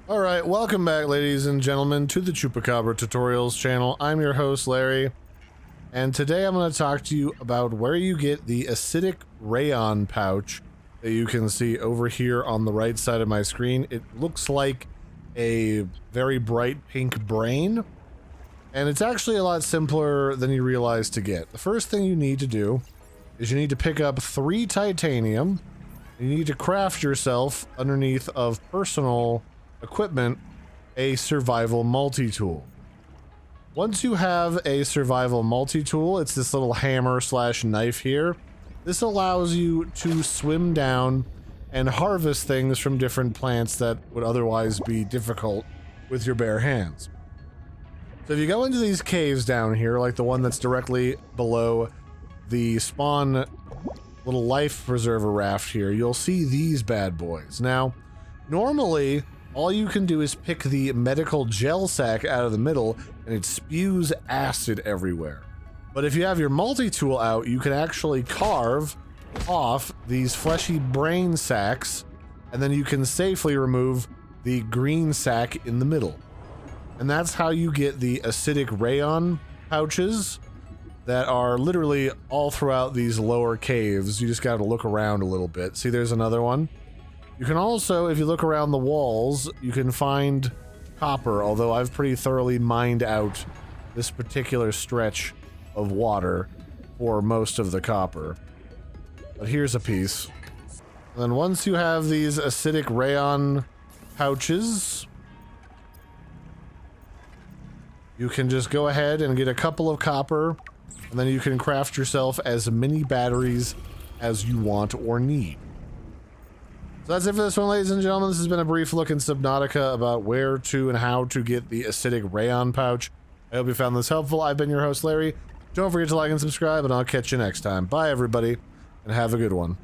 Alright, welcome back ladies and gentlemen to the Chupacabra Tutorials channel. I'm your host Larry, and today I'm going to talk to you about where you get the Acidic Raion Pouch that you can see over here on the right side of my screen. It looks like a very bright pink brain, and it's actually a lot simpler than you realize to get. The first thing you need to do is you need to pick up 3 titanium. You need to craft yourself, underneath of personal equipment, a Survival Multitool. Once you have a Survival Multitool, it's this little hammer slash knife here. This allows you to swim down and harvest things from different plants that would otherwise be difficult with your bare hands. So if you go into these caves down here, like the one that's directly below the spawn little life preserver raft here, you'll see these bad boys. Now, normally, all you can do is pick the medical gel sack out of the middle, and it spews acid everywhere. But if you have your multi-tool out, you can actually carve off these fleshy brain sacs, and then you can safely remove the green sac in the middle. And that's how you get the Acidic Raion pouches that are literally all throughout these lower caves. You just gotta look around a little bit. See, there's another one. You can also, if you look around the walls, you can find copper, although I've pretty thoroughly mined out this particular stretch of water for most of the copper. But here's a piece. And then once you have these Acidic Raion pouches, you can just go ahead and get a couple of copper, and then you can craft yourself as many batteries as you want or need. So that's it for this one, ladies and gentlemen. This has been a brief look in Subnautica about where to and how to get the Acidic Raion Pouch. I hope you found this helpful. I've been your host, Larry. Don't forget to like and subscribe, and I'll catch you next time. Bye, everybody, and have a good one.